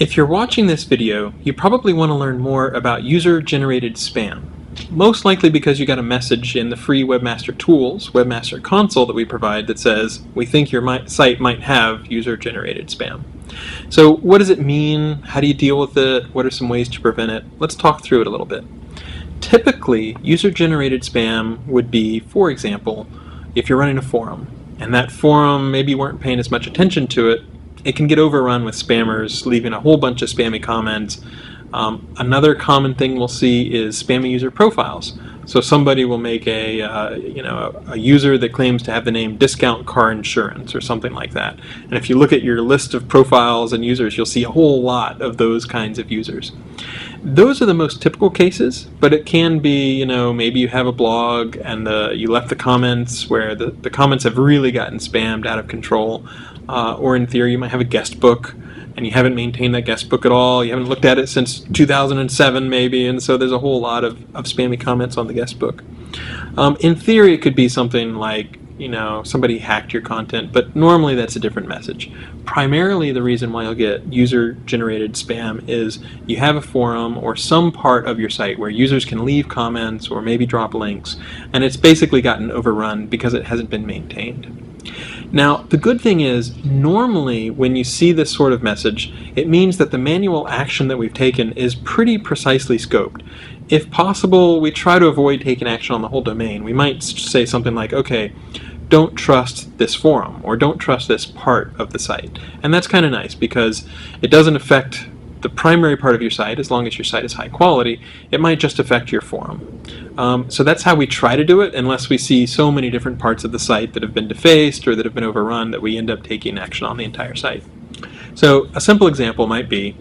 If you're watching this video, you probably want to learn more about user-generated spam. Most likely because you got a message in the free Webmaster Tools, Webmaster Console that we provide that says, we think your site might have user-generated spam. So what does it mean? How do you deal with it? What are some ways to prevent it? Let's talk through it a little bit. Typically, user-generated spam would be, for example, if you're running a forum, and that forum maybe you weren't paying as much attention to it, it can get overrun with spammers, leaving a whole bunch of spammy comments. Another common thing we'll see is spammy user profiles. So somebody will make a user that claims to have the name Discount Car Insurance or something like that. And if you look at your list of profiles and users, you'll see a whole lot of those kinds of users. Those are the most typical cases, but it can be, maybe you have a blog and you left the comments where the comments have really gotten spammed out of control. Or in theory, you might have a guest book and you haven't maintained that guest book at all. You haven't looked at it since 2007 maybe, and so there's a whole lot of spammy comments on the guest book. In theory, it could be something like, somebody hacked your content, but normally that's a different message. Primarily the reason why you'll get user-generated spam is you have a forum or some part of your site where users can leave comments or maybe drop links, and it's basically gotten overrun because it hasn't been maintained. Now, the good thing is, normally when you see this sort of message, it means that the manual action that we've taken is pretty precisely scoped. If possible, we try to avoid taking action on the whole domain. We might say something like, okay, don't trust this forum, or don't trust this part of the site. And that's kind of nice because it doesn't affect the primary part of your site. As long as your site is high quality, it might just affect your forum. So that's how we try to do it, unless we see so many different parts of the site that have been defaced or that have been overrun that we end up taking action on the entire site. So a simple example might be,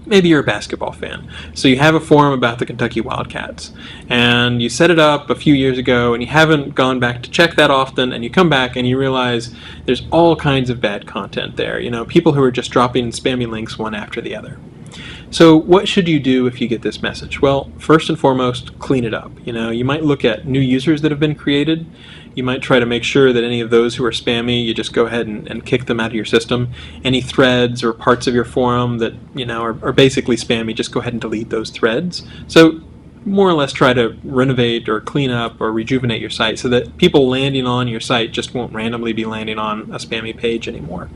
maybe you're a basketball fan. So you have a forum about the Kentucky Wildcats, and you set it up a few years ago and you haven't gone back to check that often, and you come back and you realize there's all kinds of bad content there. People who are just dropping spammy links one after the other. So what should you do if you get this message? Well, first and foremost, clean it up. You might look at new users that have been created. You might try to make sure that any of those who are spammy, you just go ahead and kick them out of your system. Any threads or parts of your forum that are basically spammy, just go ahead and delete those threads. So more or less try to renovate or clean up or rejuvenate your site so that people landing on your site just won't randomly be landing on a spammy page anymore.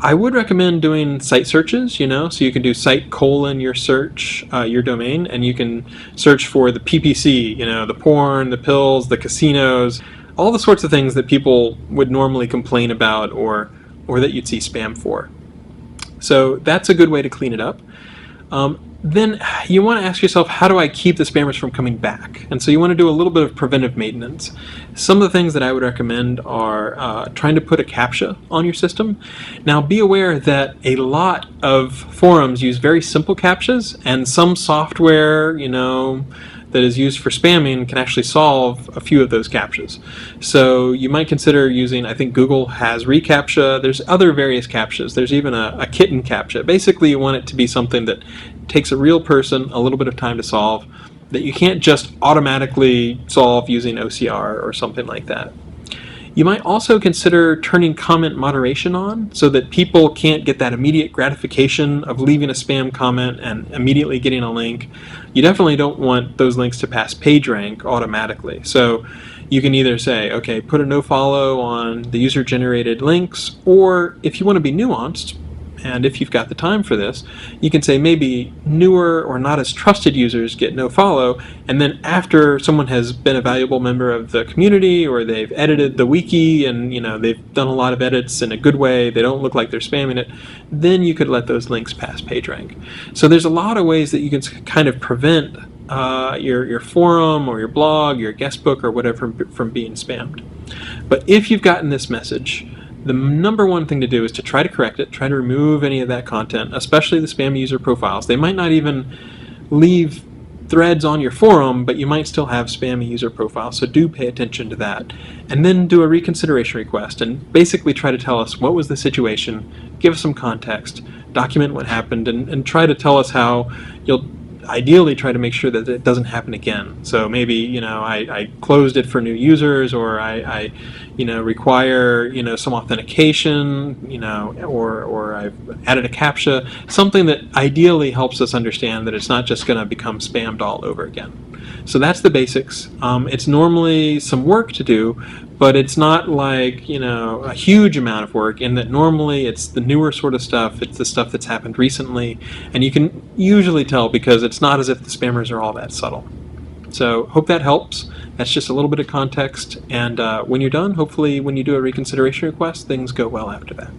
I would recommend doing site searches, so you can do site : your search, your domain, and you can search for the PPC, the porn, the pills, the casinos, all the sorts of things that people would normally complain about or that you'd see spam for. So that's a good way to clean it up. Then you want to ask yourself, how do I keep the spammers from coming back? And so you want to do a little bit of preventive maintenance. Some of the things that I would recommend are trying to put a CAPTCHA on your system. Now be aware that a lot of forums use very simple CAPTCHAs, and some software, that is used for spamming can actually solve a few of those CAPTCHAs. So you might consider using, I think Google has reCAPTCHA. There's other various CAPTCHAs. There's even a kitten CAPTCHA. Basically, you want it to be something that takes a real person a little bit of time to solve, that you can't just automatically solve using OCR or something like that. You might also consider turning comment moderation on so that people can't get that immediate gratification of leaving a spam comment and immediately getting a link. You definitely don't want those links to pass PageRank automatically. So you can either say, okay, put a no follow on the user-generated links, or if you want to be nuanced, and if you've got the time for this, you can say maybe newer or not as trusted users get no follow, and then after someone has been a valuable member of the community or they've edited the wiki and they've done a lot of edits in a good way, they don't look like they're spamming it, then you could let those links pass PageRank. So there's a lot of ways that you can kind of prevent your forum or your blog, your guest book or whatever from being spammed. But if you've gotten this message, the number one thing to do is to try to correct it, try to remove any of that content, especially the spam user profiles. They might not even leave threads on your forum, but you might still have spammy user profiles, so do pay attention to that. And then do a reconsideration request and basically try to tell us what was the situation, give us some context, document what happened, and try to tell us how you'll ideally try to make sure that it doesn't happen again. So maybe, you know, I closed it for new users, or I you know, require, you know, some authentication, you know, or I've added a CAPTCHA, something that ideally helps us understand that it's not just going to become spammed all over again. So that's the basics. It's normally some work to do, but it's not like, you know, a huge amount of work, in that normally it's the newer sort of stuff, it's the stuff that's happened recently, and you can usually tell because it's not as if the spammers are all that subtle. So hope that helps. That's just a little bit of context, and when you're done, hopefully when you do a reconsideration request, things go well after that.